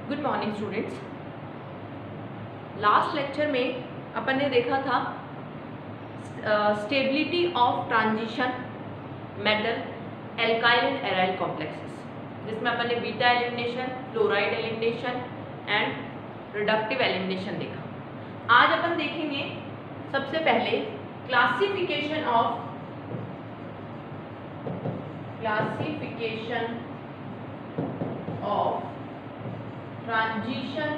Good morning students. Last lecture में अपन ने देखा था stability of transition metal alkyl and aryl complexes, जिसमें अपन ने beta elimination, fluoride elimination and reductive elimination देखा। आज अपन देखेंगे सबसे पहले classification of transition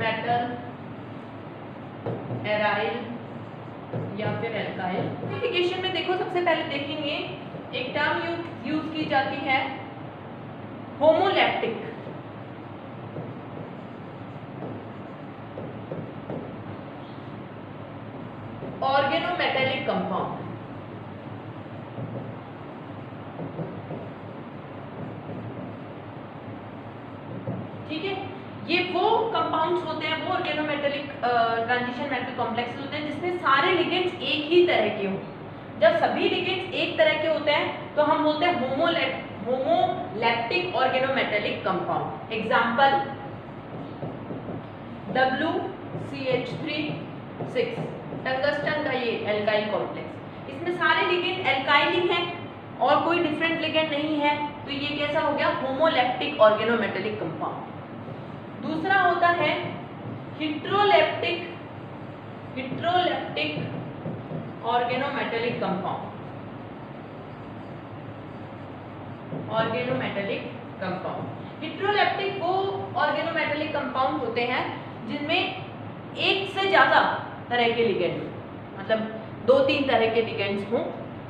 metal aryl या फिर एल्काइल। क्लासिफिकेशन में देखो, सबसे पहले देखेंगे एक टर्म यूज की जाती है होमोलैप्टिक। Organometallic compound. ठीक है, ये वो कंपाउंड्स होते हैं, वो ऑर्गेनोमेटेलिक ट्रांजिशन मेटल कॉम्प्लेक्सेस होते हैं जिसमें सारे लिगेंड्स एक ही तरह के हों। जब सभी लिगेंड्स एक तरह के होते हैं तो हम बोलते हैं homoleptic organometallic compound. Example WCH3 tungsten का ये एल्काइल कॉम्प्लेक्स, इसमें सारे लिगेंड एल्काइल ही हैं और कोई डिफरेंट लिगेंड नहीं है, तो ये कैसा हो गया? Homoleptic organometallic compound. दूसरा होता है हेटेरोलैप्टिक ऑर्गेनोमेटेलिक कंपाउंड। हेटेरोलैप्टिक वो ऑर्गेनोमेटेलिक कंपाउंड होते हैं जिनमें एक से ज्यादा तरह के लिगेंड, मतलब 2-3 तरह के लिगेंड्स हों,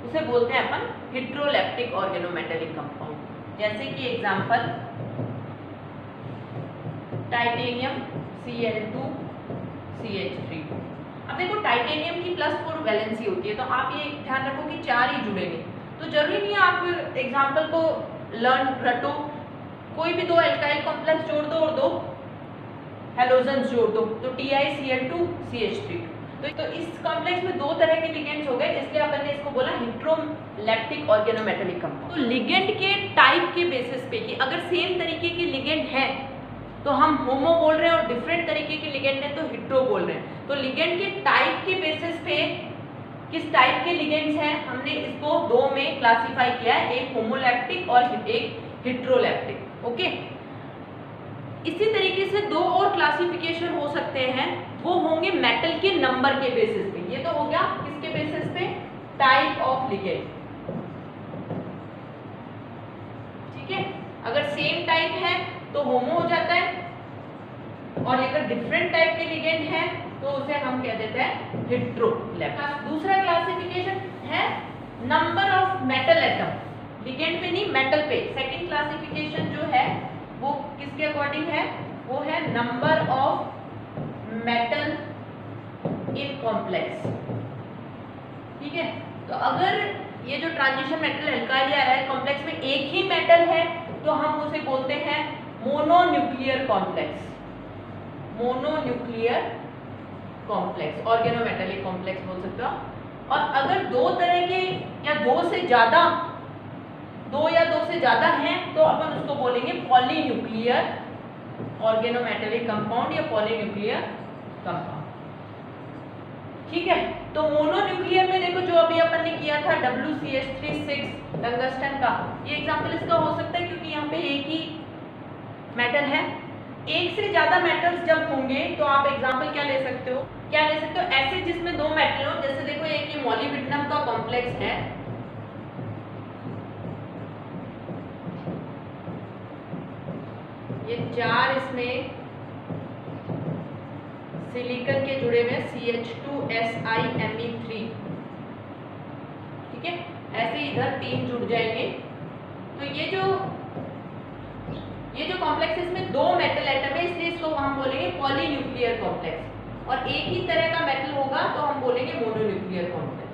उसे बोलते हैं अपन हेटेरोलैप्टिक ऑर्गेनोमेटेलिक कंपाउंड। जैसे कि एग्जांपल टाइटेनियम Cl2CH3। अब देखो, टाइटेनियम की +4 वैलेंसी होती है, तो आप ये ध्यान रखो कि 4 ही जुड़ेंगे। तो जरूरी नहीं है आप एग्जांपल को रटो, कोई भी 2 एल्काइल कॉम्प्लेक्स जोड़ दो और 2 हैलोजन्स जोड़ दो, तो TiCl2CH3। तो इस कॉम्प्लेक्स में 2 तरह के लिगेंड्स हो गए, इसलिए अपन ने इसको बोला हेटेरोलैप्टिक ऑर्गेनोमेटेलिक कंपाउंड। तो लिगेंड के टाइप के बेसिस पे कि अगर सेम तरीके के लिगेंड है तो हम होमो बोल रहे हैं और डिफरेंट तरीके के लिगेंड है तो हेटेरो बोल रहे हैं। तो लिगेंड के टाइप के बेसिस पे किस टाइप के लिगेंड्स हैं, हमने इसको 2 में क्लासिफाई किया है, एक होमोलैप्टिक और एक हेटेरोलैप्टिक। ओके, इसी तरीके से 2 और क्लासिफिकेशन हो सकते हैं, वो होंगे मेटल के नंबर के बेसिस पे। ये तो हो गया किसके बेसिस पे? Type of ligand. ठीक है, अगर सेम टाइप है तो होमो हो जाता है, और अगर डिफरेंट टाइप के लिगेंड है तो उसे हम कह देते हैं हेटेरोलैप्टिक। दूसरा क्लासिफिकेशन है number of metal atom, ligand पे नहीं मेटल पे। सेकंड क्लासिफिकेशन जो है वो किसके अकॉर्डिंग है? वो है number of metal in complex. ठीक है, तो अगर ये जो ट्रांजिशन मेटल एल्काइल या एराइल कॉम्प्लेक्स में एक ही मेटल है तो हम उसे बोलते हैं mononuclear complex. Mononuclear organometallic complex बोल सकते हो। और अगर 2 तरह के या 2 या 2 से ज्यादा हैं तो अपन उसको बोलेंगे पॉलीन्यूक्लियर ऑर्गेनोमेटेलिक कंपाउंड या पॉलीन्यूक्लियर कंपाउंड। ठीक है, तो मोनोन्यूक्लियर में देखो, जो अभी अपन ने किया था WCH3 टंगस्टन का, ये एग्जांपल इसका हो सकता है क्योंकि यहाँ पे एक ही मेटल है। एक से ज्यादा मेटल्स जब होंगे तो आप एग्जांपल क्या ले सकते हो? ऐसे जिसमें 2 मेटल हो, जैसे देखो एक ये मॉलिब्डेनम का कॉम्प्लेक्स है, ये 4 इसमें सिलिकॉन के जुड़े हुए CH2SiMe3। ठीक है, ऐसे इधर 3 जुड़ जाएंगे। तो ये जो कॉम्प्लेक्स है इसमें 2 मेटल एटम है, इसलिए इसको हम बोलेंगे पॉलीन्यूक्लियर कॉम्प्लेक्स। और एक ही तरह का मेटल होगा तो हम बोलेंगे मोनोन्यूक्लियर कॉम्प्लेक्स।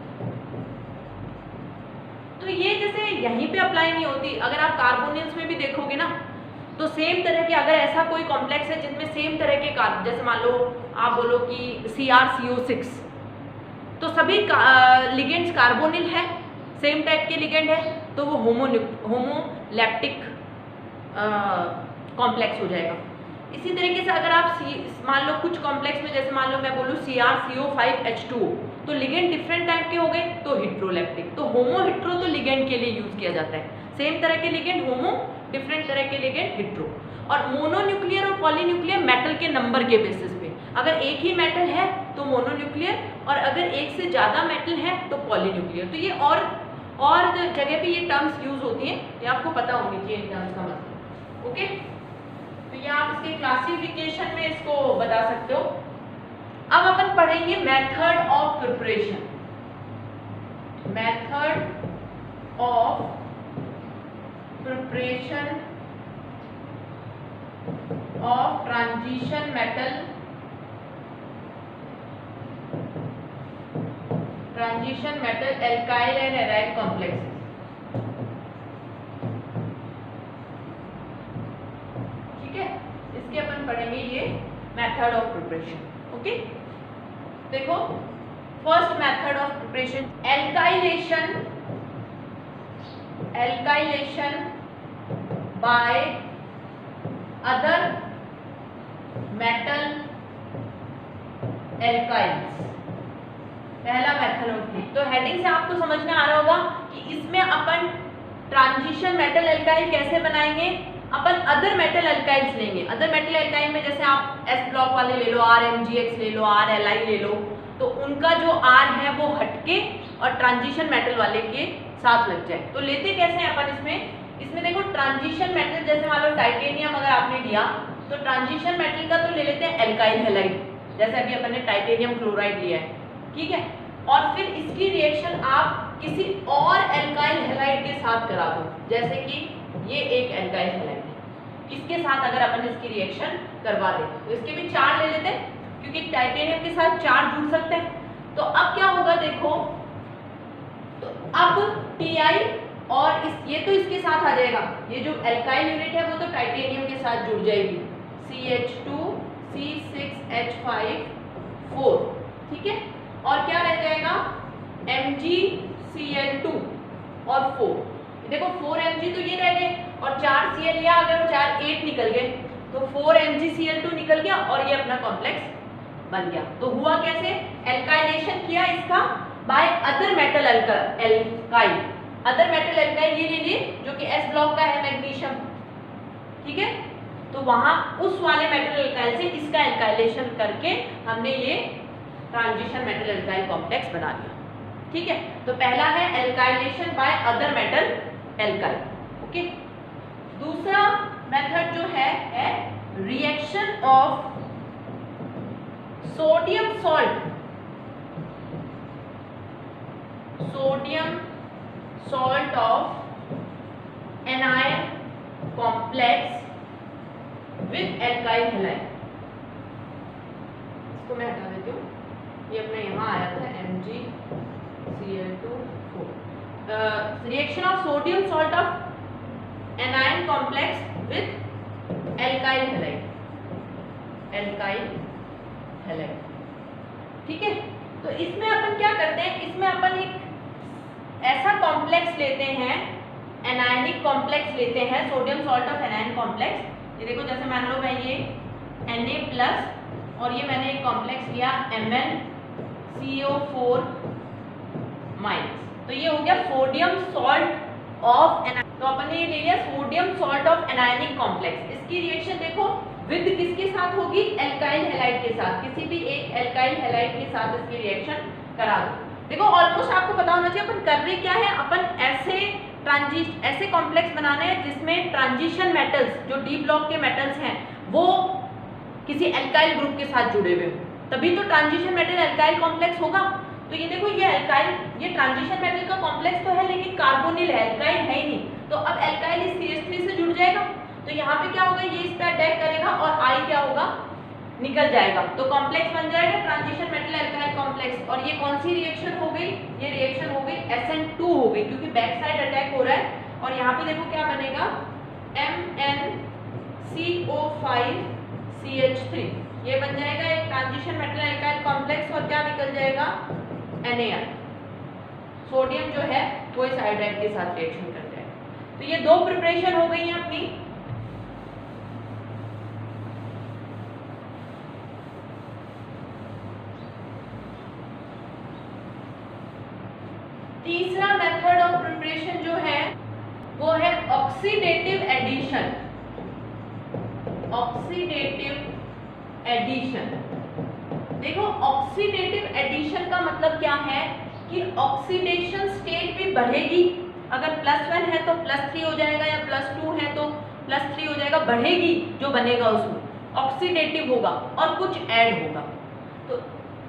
तो ये जैसे यहीं पे अप्लाई नहीं होती, अगर आप कार्बोनिल्स में भी देखोगे ना तो सेम तरह के, अगर ऐसा कोई कॉम्प्लेक्स है जिसमें सेम तरह के कार्बन, जैसे मान लो आप बोलो कि CrCO6, तो सभी लिगेंड्स कार्बोनिल है, सेम टाइप के लिगेंड है, तो वो होमोलैप्टिक कॉम्प्लेक्स हो जाएगा। इसी तरीके से अगर आप मान लो कुछ कॉम्प्लेक्स में, जैसे मान लो मैं बोलूँ CrCO5H2O, तो लिगेंड डिफरेंट टाइप के हो गए तो हिट्रोलेप्टिक। तो होमो हिट्रो तो लिगेंड के लिए यूज किया जाता है, सेम तरह के लिगेंड होमो, डिफरेंट तरह के लिगेंड हिट्रो। और मोनोन्यूक्लियर और पॉलीन्यूक्लियर मेटल के नंबर के बेसिस पे, अगर एक ही मेटल है तो मोनोन्यूक्लियर, और अगर एक से ज्यादा मेटल है तो पॉलीन्यूक्लियर। तो ये और जगह पे ये टर्म्स यूज होती हैं, ये आपको पता होनी चाहिए इन टर्म्स का मतलब। ओके, तो ये आप इसके क्लासिफिकेशन में इसको बता सकते हो। अब अपन पढ़ेंगे method of preparation. Method of preparation of transition metal, transition metal alkyl and aryl complexes. ठीक है, इसके अपन पढ़ेंगे ये मेथड ऑफ प्रिपरेशन। ओके, देखो first method of preparation, alkylation, alkylation by other metal alkyls, पहला मेथड होती है। तो हेडिंग से आपको समझ में आ रहा होगा कि इसमें अपन ट्रांजिशन मेटल एल्काइल कैसे बनाएंगे। अपन अदर मेटल एल्काइल्स लेंगे। अदर मेटल एल्काइल में जैसे आप S ब्लॉक वाले ले लो, RMgX ले लो, RLi ले लो, तो उनका जो R है वो हटके और ट्रांजिशन मेटल वाले के साथ लग जाए। तो लेते कैसे हैं अपन इसमें देखो ट्रांजिशन मेटल, जैसे मान लो टाइटेनियम अगर आपने लिया तो ट्रांजिशन मेटल का तो ले लेते हैं एल्काइल हैलाइड, जैसे अभी अपन ने टाइटेनियम क्लोराइड लिया है, ठीक है। और फिर इसकी रिएक्शन आप किसी और एल्काइल हैलाइड के साथ करा दो, जैसे कि ये एक एल्काइल हैलाइड है, इसके साथ अगर अपन इसकी रिएक्शन करवा दें तो इसके भी चार ले लेते हैं, क्योंकि टाइटेनियम के साथ चार जुड़ सकते हैं। तो अब क्या होगा देखो, तो अब Ti और ये तो इसके साथ आ जाएगा, ये जो एल्काइल यूनिट है वो तो टाइटेनियम के साथ जुड़ जाएगी, CH2 C6H5 4, ठीक है। और क्या रह जाएगा MgCl2 और 4, देखो 4 Mg तो ये रह गए और 4 Cl लिया, अगर 4 8 निकल गए तो 4 MgCl2 निकल गया और ये अपना कॉम्प्लेक्स बन गया। तो हुआ कैसे, एल्काइलेशन किया इसका bye other metal alkyl. Other metal alkyl ये ले लिए जो कि S ब्लॉक का है, मैग्नीशियम, ठीक है। तो वहां उस वाले मेटल एल्काइल से इसका एल्काइलेशन करके हमने ये ट्रांजिशन मेटल एल्काइल कॉम्प्लेक्स बना लिया, ठीक है। तो पहला है alkylation by other metal alkyl, okay. दूसरा मेथड जो है reaction of sodium salt, sodium salt of anion complex with alkyl halide. इसको मैं हटा देती हूँ, ये अपने यहाँ आया था MgCl2 4। Reaction of sodium salt of anion complex with alkyl halide, alkyl halide, ठीक है। तो इसमें अपन क्या करते हैं, इसमें अपन एक ऐसा कॉम्प्लेक्स लेते हैं, एनायनिक कॉम्प्लेक्स लेते हैं, sodium salt of anion complex. ये देखो जैसे मान लो मैं ये Na+ और ये मैंने एक कॉम्प्लेक्स लिया MnCO4-, तो ये हो गया सोडियम सॉल्ट ऑफ एनायन। तो अपन ने ये ले लिया sodium salt of anionic complex. इसकी रिएक्शन देखो विद किसके साथ होगी, एल्काइल हैलाइड के साथ, किसी भी एक एल्काइल हैलाइड के साथ इसकी रिएक्शन करा दो। देखो ऑलमोस्ट आपको पता होना चाहिए अपन कर रहे क्या है, अपन ऐसे कॉम्प्लेक्स बनाने हैं जिसमें ट्रांजिशन मेटल्स, जो डी ब्लॉक के मेटल्स हैं, वो किसी एल्काइल ग्रुप के साथ जुड़े हुए हो, तभी तो ट्रांजिशन मेटल एल्काइल कॉम्प्लेक्स होगा। तो ये देखो ये एल्काइल, ये ट्रांजिशन मेटल का कॉम्प्लेक्स तो है लेकिन कार्बोनिल है, एल्काइल है ही नहीं। तो अब एल्काइल इस CH3 से जुड़ जाएगा, तो यहाँ पे क्या होगा, ये इस पे अटैक करेगा और I क्या होगा, निकल जाएगा। तो कॉम्प्लेक्स बन जाएगा ट्रांजिशन मेटल एल्काइल कॉम्प्लेक्स। और ये कौन सी रिएक्शन हो गई, ये रिएक्शन हो गई SN2 हो गई, क्योंकि बैक साइड अटैक हो रहा है। और यहाँ पे देखो क्या बनेगा, MnCO5CH3, ये बन जाएगा एक ट्रांजिशन मेटल एल्काइल कॉम्प्लेक्स। और क्या निकल जाएगा, NaR, सोडियम जो है वो इस हाइड्राइड के साथ रिएक्शन कर जाएगा। तो ये दो प्रिपरेशन हो गई है अपनी, तीसरा मेथड ऑफ प्रिपरेशन जो है वो है ऑक्सीडेटिव एडिशन। ऑक्सीडेटिव एडिशन, देखो ऑक्सीडेटिव एडिशन का मतलब क्या है कि ऑक्सीडेशन स्टेट भी बढ़ेगी। अगर +1 है तो +3 हो जाएगा, या +2 है तो +3 हो जाएगा, बढ़ेगी जो बनेगा उसमें ऑक्सीडेटिव होगा और कुछ ऐड होगा। तो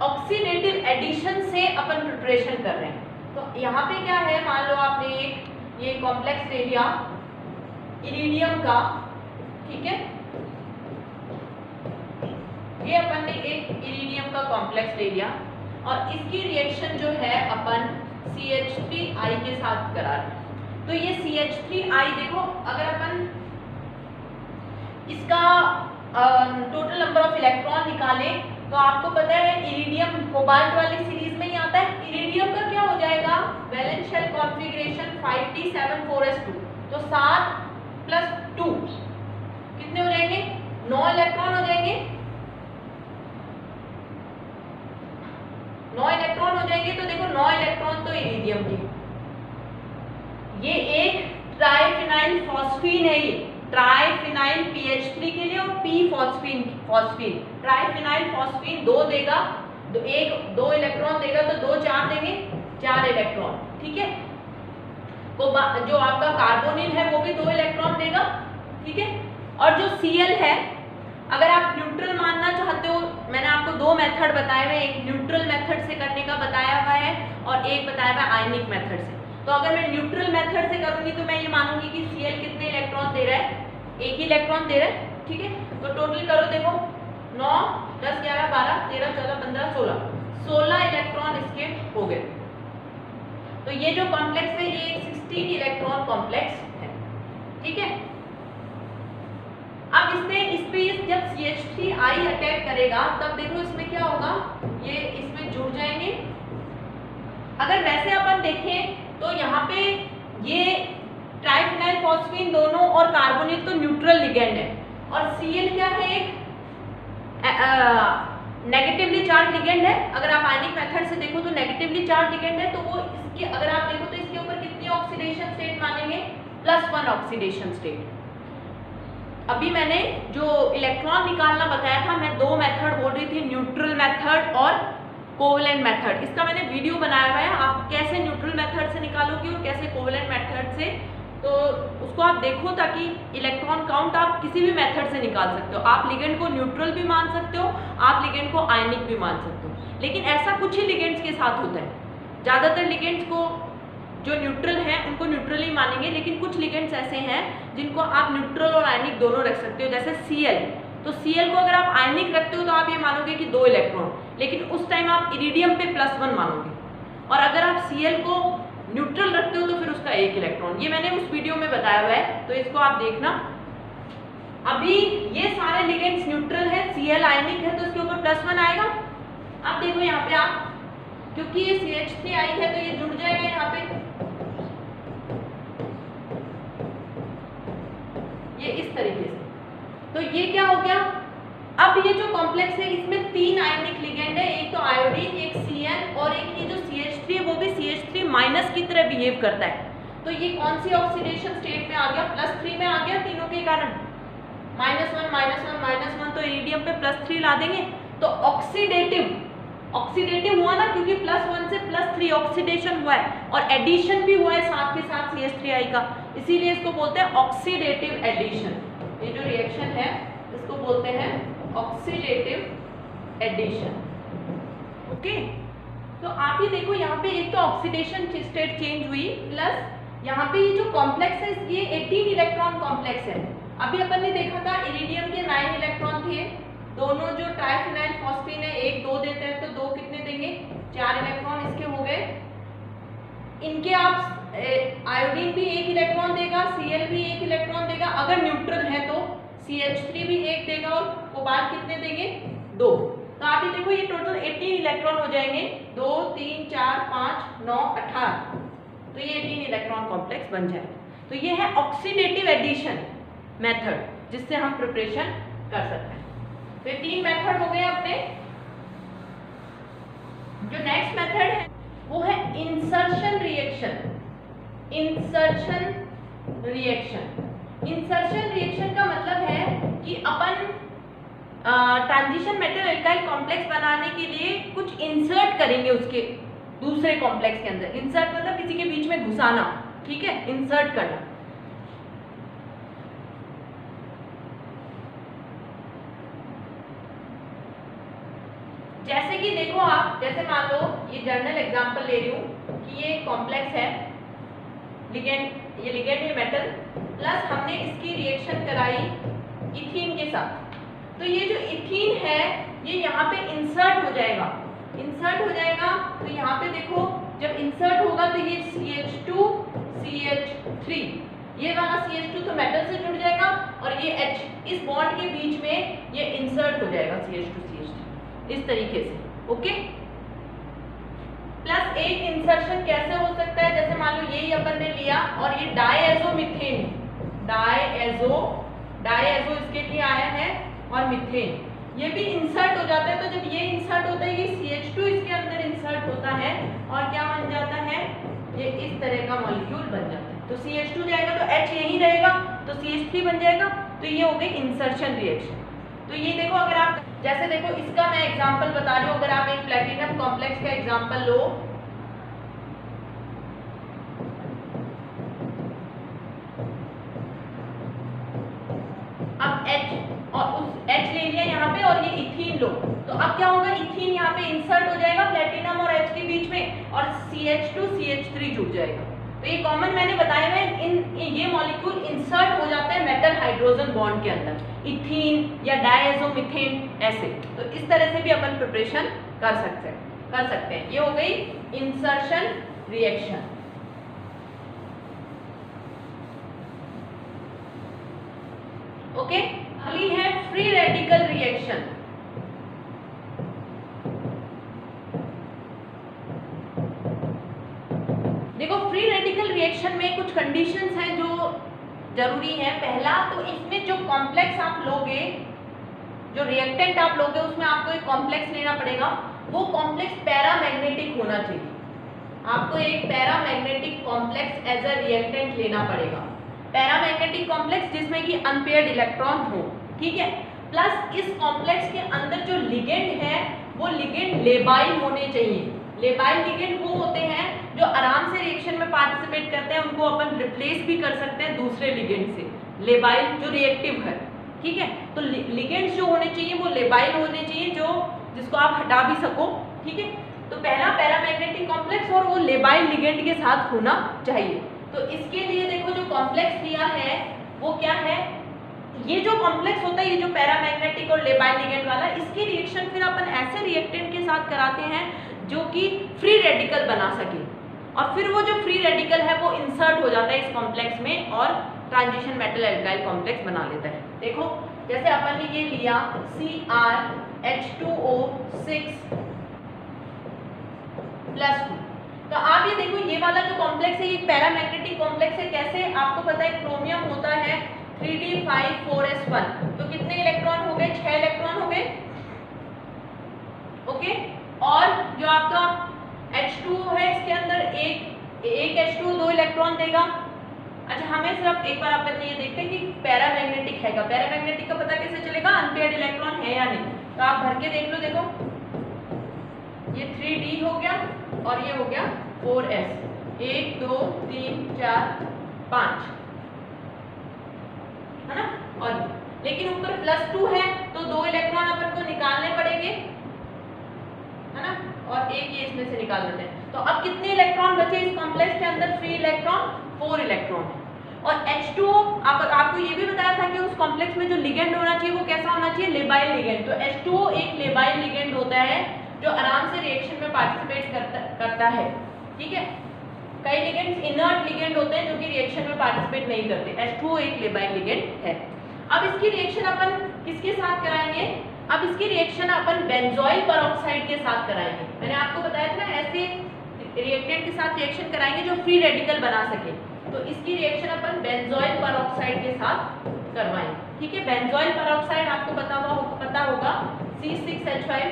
ऑक्सीडेटिव एडिशन से अपन प्रिपरेशन कर रहे हैं। तो यहाँ पे क्या है, मान लो आपने एक ये कॉम्प्लेक्स ले लिया इरिडियम का, ठीक है, ये अपन ने एक इरिडियम का कॉम्प्लेक्स ले लिया और इसकी रिएक्शन जो है अपन CH3I के साथ करा रहे हैं। तो ये CH3I देखो, अगर अपन इसका टोटल नंबर ऑफ इलेक्ट्रॉन निकालें तो आपको पता है इरिडियम कोबाल्ट वाली सीरीज में ही आता है। इरिडियम का क्या हो जाएगा, valence shell configuration 5d7 4s2, तो 7 + 2 कितने हो जाएंगे, 9 इलेक्ट्रॉन हो जाएंगे। 9 इलेक्ट्रॉन हो जाएंगे। तो देखो 9 इलेक्ट्रॉन तो इरिडियम के, ये एक ट्राइफिनाइल फॉस्फीन है, ये ट्राइफिनाइल PH3 के लिए और P फॉस्फीन ट्राइफिनाइल फॉस्फीन 2 देगा, दो इलेक्ट्रॉन देगा, तो 2 4 देंगे, 4 इलेक्ट्रॉन, ठीक है। तो जो आपका कार्बोनिल है वो भी 2 इलेक्ट्रॉन देगा, ठीक है। और जो Cl है, अगर आप न्यूट्रल मानना चाहते हो, मैंने आपको 2 मेथड बताए हुए, एक न्यूट्रल मेथड से करने का बताया हुआ है और एक बताया हुआ है आयनिक मेथड से। तो अगर मैं न्यूट्रल मेथड से करूंगी तो मैं ये मानूंगी कि Cl कितने इलेक्ट्रॉन दे रहा है, एक ही इलेक्ट्रॉन दे रहा है, ठीक है। तो टोटल करो, देखो 9 10 11 12 13 14 15 16 इलेक्ट्रॉन इसके हो गए। तो ये जो कॉम्प्लेक्स है ये एक 16 इलेक्ट्रॉन कॉम्प्लेक्स है, ठीक है। अब इस पे जब CH3I अटैक करेगा तब देखो इसमें क्या होगा, ये इसमें जुड़ जाएंगे। अगर वैसे अपन देखें तो यहाँ पे ये ट्राइफिनाइल फॉस्फीन दोनों और कार्बोनिल तो न्यूट्रल लिगेंड है, और Cl क्या है, एक नेगेटिवली चार्ज लिगेंड है। अगर आप आयनिक मेथड से देखो तो नेगेटिवली चार्ज लिगेंड है, तो वो इसके, अगर आप देखो तो इसके ऊपर कितनी ऑक्सीडेशन स्टेट मानेंगे, +1 ऑक्सीडेशन स्टेट। अभी मैंने जो इलेक्ट्रॉन निकालना बताया था, मैं 2 मेथड बोल रही थी, न्यूट्रल मेथड और कोवेलेंट मेथड। इसका मैंने वीडियो बनाया हुआ है, आप कैसे न्यूट्रल मेथड से निकालोगे और कैसे कोवेलेंट मेथड से, तो उसको आप देखो, ताकि इलेक्ट्रॉन काउंट आप किसी भी मेथड से निकाल सकते हो। आप लिगेंड को न्यूट्रल भी मान सकते हो, आप लिगेंड को आयनिक भी मान सकते हो, लेकिन ऐसा कुछ ही लिगेंड्स के साथ होता है। ज़्यादातर लिगेंड्स को जो न्यूट्रल हैं उनको न्यूट्रल ही मानेंगे, लेकिन कुछ लिगेंड्स ऐसे हैं जिनको आप न्यूट्रल और आयनिक दोनों रख सकते हो, जैसे Cl। तो Cl को अगर आप आयनिक रखते हो तो आप ये मानोगे कि 2 इलेक्ट्रॉन, लेकिन उस टाइम आप इरिडियम पे +1 मानोगे। और अगर आप Cl को न्यूट्रल रखते हो तो फिर उसका 1 इलेक्ट्रॉन। ये मैंने उस वीडियो में बताया हुआ है, तो इसको आप देखना। अभी ये सारे लिगेंड्स न्यूट्रल है, Cl आयनिक है, तो इसके ऊपर +1 आएगा। अब देखो यहाँ पे आप, क्योंकि ये CH3I है तो ये जुड़ जाएगा यहाँ पे, ये इस तरीके से। तो ये क्या हो गया, अब ये जो कॉम्प्लेक्स है इसमें 3 आयनिक लिगेंड है, एक तो आयोडीन, एक Cn और एक ये जो CH3 है वो भी CH3- की तरह बिहेव करता है। तो ये कौन सी ऑक्सीडेशन स्टेट में आ गया, +3 में आ गया तीनों के कारण। -1 तो इरिडियम पे +3 ला देंगे, तो ऑक्सीडेटिव हुआ ना, क्योंकि +1 से +3 ऑक्सीडेशन हुआ है और एडिशन भी हुआ है साथ के साथ CH3I का, इसीलिए इसको बोलते हैं ऑक्सीडेटिव एडिशन। ये जो रिएक्शन है इसको बोलते हैं ऑक्सीडेटिव एडिशन, ओके। तो आप ये देखो, यहाँ पे एक तो ऑक्सीडेशन स्टेट चेंज हुई, प्लस यहाँ पे ये जो कॉम्प्लेक्स है ये 18 इलेक्ट्रॉन कॉम्प्लेक्स है। अभी अपन ने देखा था इरिडियम के 9 इलेक्ट्रॉन थे, दोनों जो ट्राइफिनाइल फॉस्फीन है 1 2 देते हैं, तो 2 कितने देंगे, 4 इलेक्ट्रॉन इसके हो गए। इनके आप आयोडीन भी 1 इलेक्ट्रॉन देगा, Cl भी 1 इलेक्ट्रॉन देगा, अगर न्यूट्रल है तो CH3 भी 1 देगा, और कोबाल्ट कितने देंगे, 2। तो आप ये देखो ये टोटल 18 इलेक्ट्रॉन हो जाएंगे, 2 3 4 5 9 18, तो ये 18 इलेक्ट्रॉन कॉम्प्लेक्स बन जाए। तो ये है ऑक्सीडेटिव एडिशन मेथड, जिससे हम प्रिपरेशन कर सकते हैं। तो ये 3 मेथड हो गए अपने। जो नेक्स्ट मेथड है वो है insertion reaction. Insertion reaction, insertion reaction का मतलब है कि अपन ट्रांजिशन मेटल एल्काइल कॉम्प्लेक्स बनाने के लिए कुछ इंसर्ट करेंगे उसके दूसरे कॉम्प्लेक्स के अंदर। इंसर्ट मतलब किसी के बीच में घुसाना, ठीक है, इंसर्ट करना। जैसे कि देखो आप, जैसे मान लो ये जर्नल एग्जांपल ले रही हूँ कि ये कॉम्प्लेक्स है लिगेंड, ये लिगेंड है मेटल, प्लस हमने इसकी रिएक्शन कराई इथीन के साथ। तो ये जो इथीन है ये यहाँ पे इंसर्ट हो जाएगा, इंसर्ट हो जाएगा। तो यहाँ पे देखो जब इंसर्ट होगा तो ये CH2 CH3, ये वाला CH2 तो मेटल से जुड़ जाएगा और ये H इस बॉन्ड के बीच में ये इंसर्ट हो जाएगा CH2 CH3 इस तरीके से, ओके। प्लस एक इंसर्शन कैसे हो सकता है, जैसे मान लो यही अपन ने लिया और ये डायएजोमीथेन, डायएजो इसके लिए आया है और मीथेन, ये भी इंसर्ट हो जाता है। तो जब ये इंसर्ट होता है, ये CH2 इसके अंदर इंसर्ट होता है और क्या बन जाता है, ये इस तरह का मॉलिक्यूल बन जाता है। तो CH2 जाएगा तो H यहीं रहेगा तो CH3 बन जाएगा। तो ये हो गई इंसर्शन रिएक्शन। तो ये देखो, अगर आप जैसे देखो इसका मैं एग्जांपल बता रही हूँ, अगर आप एक प्लैटिनम कॉम्प्लेक्स का एग्जांपल लो, अब H और उस H ले लिया यहाँ पे और ये इथीन लो, तो अब क्या होगा, इथीन यहाँ पे इंसर्ट हो जाएगा प्लैटिनम और H के बीच में और CH2 CH3 जुड़ जाएगा। तो ये कॉमन मैंने बताया है, ये मॉलिक्यूल इंसर्ट हो जाते हैं मेटल हाइड्रोजन बॉन्ड के अंदर, इथीन या डायएजोमीथेन ऐसे। तो इस तरह से भी अपन प्रिपरेशन कर सकते हैं। ये हो गई इंसर्शन रिएक्शन। ओके, अगली है फ्री रेडिकल रिएक्शन। देखो फ्री रेडिकल रिएक्शन में कुछ कंडीशंस हैं जो जरूरी है। पहला तो इसमें जो कॉम्प्लेक्स आप लोगे, जो रिएक्टेंट आप लोगे, उसमें आपको एक कॉम्प्लेक्स लेना पड़ेगा। वो कॉम्प्लेक्स पैरामैग्नेटिक होना चाहिए। आपको एक paramagnetic complex as a reactant लेना पड़ेगा। पैरामैग्नेटिक कॉम्प्लेक्स जिसमें कि अनपेयर्ड इलेक्ट्रॉन हो, ठीक है। प्लस इस कॉम्प्लेक्स के अंदर जो लिगेंड है वो लिगेंड लेबाइल होने चाहिए। लेबाइल लिगेंड वो होते हैं जो आराम से रिएक्शन में पार्टिसिपेट करते हैं, उनको अपन रिप्लेस भी कर सकते हैं दूसरे लिगेंड से। लेबाइल जो रिएक्टिव है, ठीक है। तो लिगेंड्स जो होने चाहिए वो लेबाइल होने चाहिए, जो जिसको आप हटा भी सको, ठीक है। तो पहला पैरामैग्नेटिक कॉम्प्लेक्स और वो लेबाइल लिगेंड के साथ होना चाहिए। तो इसके लिए देखो जो कॉम्प्लेक्स दिया है वो क्या है, ये जो कॉम्प्लेक्स होता है, ये जो पैरामैग्नेटिक और लेबाइल लिगेंड वाला, इसकी रिएक्शन फिर अपन ऐसे रिएक्टेंट के साथ कराते हैं जो कि फ्री रेडिकल बना सके, और फिर वो जो फ्री रेडिकल है वो इंसर्ट हो जाता है इस कॉम्प्लेक्स में और ट्रांजिशन मेटल एल्काइल कॉम्प्लेक्स बना लेता है। देखो जैसे अपन ने ये लिया CrH2O6 +2, तो आप ये देखो ये वाला जो कॉम्प्लेक्स है ये पैरामैग्नेटिक कॉम्प्लेक्स है। कैसे, आपको पता है क्रोमियम होता है 3d5 4s1, तो कितने इलेक्ट्रॉन हो गए, 6 इलेक्ट्रॉन हो गए, ओके। और जो आपका H2O है इसके अंदर एक H2O 2 इलेक्ट्रॉन देगा। अच्छा, हमें सिर्फ एक बार अपन ये देखते हैं कि पैरामैग्नेटिक है का, पैरामैग्नेटिक का पता कैसे चलेगा, अनपेयर्ड इलेक्ट्रॉन है या नहीं। तो आप भर के देख लो, देखो ये 3d हो गया और ये हो गया 4s, 1 2 3 4 5, है ना। और लेकिन ऊपर +2 है तो 2 इलेक्ट्रॉन अपन को निकालने पड़ेंगे, है ना, और एक ये इसमें से निकाल देते हैं। तो अब कितने इलेक्ट्रॉन बचे इस कॉम्प्लेक्स के अंदर, फ्री इलेक्ट्रॉन 4 इलेक्ट्रॉन है। और H2O आपको ये भी बताया था कि उस कॉम्प्लेक्स में जो लिगेंड होना चाहिए वो कैसा होना चाहिए, लेबाइल लिगेंड। तो H2O एक लेबाइल लिगेंड होता है जो आराम से रिएक्शन में पार्टिसिपेट करता है, ठीक है। कई लिगेंड्स इनर्ट लिगेंड होते हैं जो कि रिएक्शन में पार्टिसिपेट नहीं करते, H2O एक लेबाइल लिगेंड है। अब इसकी रिएक्शन अपन किसके साथ कराएंगे, अब इसकी रिएक्शन अपन बेंजोइल पेरोक्साइड के साथ कराएंगे। मैंने आपको बताया था ना, ऐसे रिएक्टेंट के साथ रिएक्शन कराएंगे जो फ्री रेडिकल बना सके। तो इसकी रिएक्शन अपन बेंजोइल पेरोक्साइड के साथ करवाएंगे, ठीक है। बेंजोइल पेरोक्साइड आपको पता होगा C6H5,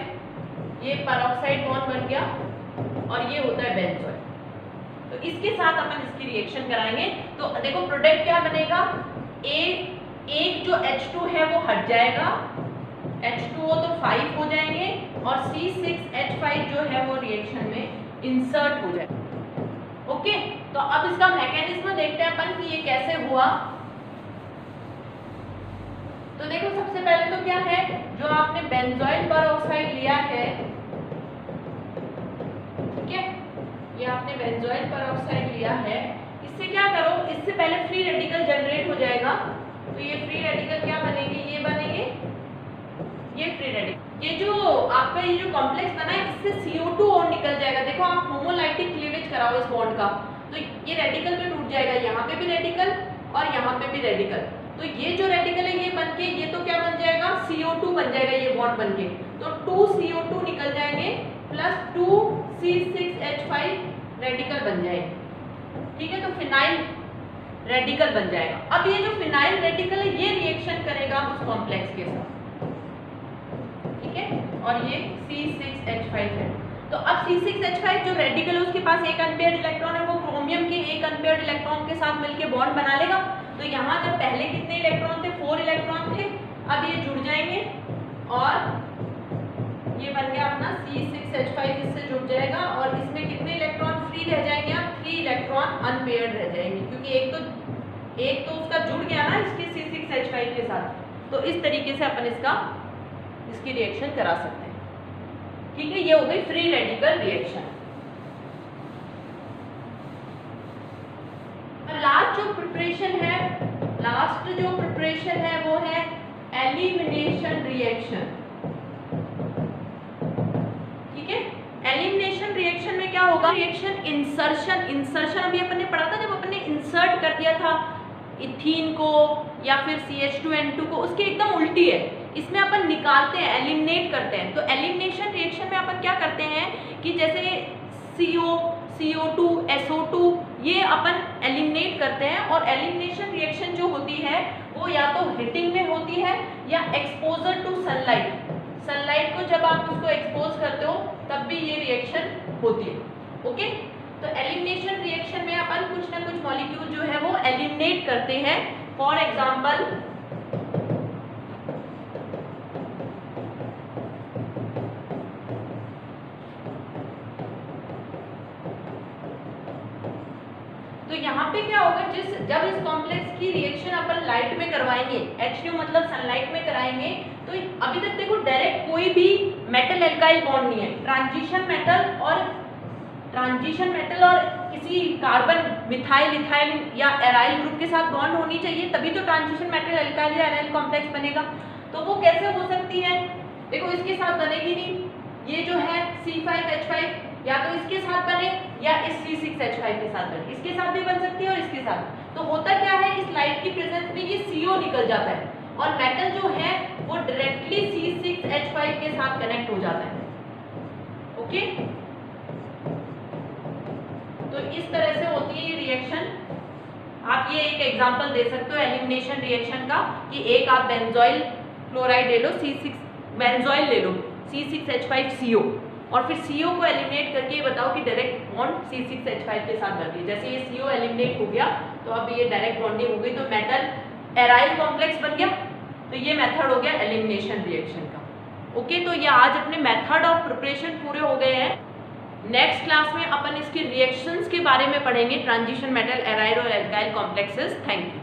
ये पेरोक्साइड बॉन्ड बन गया और ये होता है बेंजोइल। तो इसके साथ अपन इसकी रिएक्शन कराएंगे। तो देखो प्रोडक्ट क्या बनेगा, एक जो H2 है वो हट जाएगा, H2O तो 5 हो जाएंगे और C6H5 जो है वो रिएक्शन में इंसर्ट हो जाएगा। ओके, तो अब इसका मैकेनिज्म देखते हैं अपन कि ये कैसे हुआ। तो देखो सबसे पहले तो क्या है, जो आपने बेंजोइल परऑक्साइड लिया है, ठीक है, ये आपने बेंजोइल परऑक्साइड लिया है, इससे क्या करो, इससे पहले फ्री रेडिकल जनरेट हो जाएगा। तो ये फ्री रेडिकल क्या बनेंगे, ये बनेंगे, ये फ्री रेडिकल, ये जो आपका ये जो कॉम्प्लेक्स बना है इससे CO2 और निकल जाएगा। देखो आप होमोलाइटिक क्लीवेज कराओ इस बॉन्ड का, तो ये रेडिकल में टूट जाएगा, यहाँ पे भी रेडिकल और यहाँ पे भी रेडिकल। तो ये जो रेडिकल है ये बनके ये तो क्या बन जाएगा, CO2 बन जाएगा ये बॉन्ड बनके। तो 2 CO2 निकल जाएंगे प्लस 2 C6H5 रेडिकल बन जाएंगे, ठीक है। तो फिनाइल रेडिकल बन जाएगा। अब ये जो फिनाइल रेडिकल है ये रिएक्शन करेगा उस कॉम्प्लेक्स के साथ, ठीक है, और ये C6H5 है। तो अब C6H5 जो रेडिकल है उसके पास एक अनपेयर्ड इलेक्ट्रॉन है, वो क्रोमियम के एक अनपेयर्ड इलेक्ट्रॉन के साथ मिलकर बॉन्ड बना लेगा। तो यहाँ जब पहले कितने इलेक्ट्रॉन थे, 4 इलेक्ट्रॉन थे, अब ये जुड़ जाएंगे और ये बन गया अपना C6H5 इससे जुड़ जाएगा और इसमें कितने इलेक्ट्रॉन फ्री रह जाएंगे, अब 3 इलेक्ट्रॉन अनपेयर्ड रह जाएंगे, क्योंकि एक तो उसका जुड़ गया ना इसके C6H5 के साथ। तो इस तरीके से अपन इसकी रिएक्शन करा सकते हैं, ठीक है। ये हो गई फ्री रेडिकल रिएक्शन। लास्ट जो प्रिपरेशन है वो है एलिमिनेशन रिएक्शन, ठीक है। एलिमिनेशन रिएक्शन में क्या होगा, रिएक्शन इंसर्शन अभी अपन ने पढ़ा था, जब अपन ने इंसर्ट कर दिया था इथीन को या फिर CH2N2 को, उसके एकदम उल्टी है। इसमें अपन निकालते हैं, एलिमिनेट करते हैं। तो एलिमिनेशन रिएक्शन में अपन क्या करते हैं कि जैसे CO2, SO2 ये अपन एलिमिनेट करते हैं। और एलिमिनेशन रिएक्शन जो होती है वो या तो हीटिंग में होती है या एक्सपोजर टू सनलाइट को जब आप उसको एक्सपोज करते हो तब भी ये रिएक्शन होती है, ओके। तो एलिमिनेशन रिएक्शन में अपन कुछ ना कुछ मॉलिक्यूल जो है वो एलिमिनेट करते हैं। फॉर एग्जांपल तो यहाँ पे क्या होगा, जब इस कॉम्प्लेक्स की रिएक्शन अपन लाइट में करवाएंगे, H2 मतलब सनलाइट में कराएंगे, तो अभी तक देखो डायरेक्ट कोई भी मेटल एल्काइल बॉन्ड नहीं है। ट्रांजिशन मेटल और किसी कार्बन मिथाइल इथाइल या एराइल ग्रुप के साथ बॉन्ड होनी चाहिए, तभी तो ट्रांजिशन मेटल एल्काइल या एराइल कॉम्प्लेक्स बनेगा। तो वो कैसे हो सकती है, देखो इसके साथ बनेगी नहीं, ये जो है C5H5 या तो इसके साथ बने या इस C6H5 के साथ बने, इसके साथ भी बन सकती है और इसके साथ। तो होता क्या है, इस लाइट की प्रेजेंस में ये CO निकल जाता है और मेटल जो है वो डायरेक्टली C6H5 के साथ कनेक्ट हो जाता है, ओके। तो इस तरह से होती है ये रिएक्शन। आप ये एक एग्जांपल दे सकते हो एलिमिनेशन रिएक्शन का कि एक आप बेंजोइल क्लोराइड ले लो, बेंजोइल ले लो C6H5CO और फिर CO को एलिमिनेट करके ये बताओ कि डायरेक्ट बॉन्ड C6H5 के साथ बन रही है। जैसे ये CO एलिमिनेट हो गया तो अब ये डायरेक्ट बॉन्डिंग हो गई, तो मेटल एराइल कॉम्प्लेक्स बन गया। तो ये मेथड हो गया एलिमिनेशन रिएक्शन का, ओके। तो ये आज अपने मेथड ऑफ प्रिपरेशन पूरे हो गए हैं। नेक्स्ट क्लास में अपन इसके रिएक्शंस के बारे में पढ़ेंगे, ट्रांजिशन मेटल एराइल और एल्काइल कॉम्प्लेक्सेस। Thank you.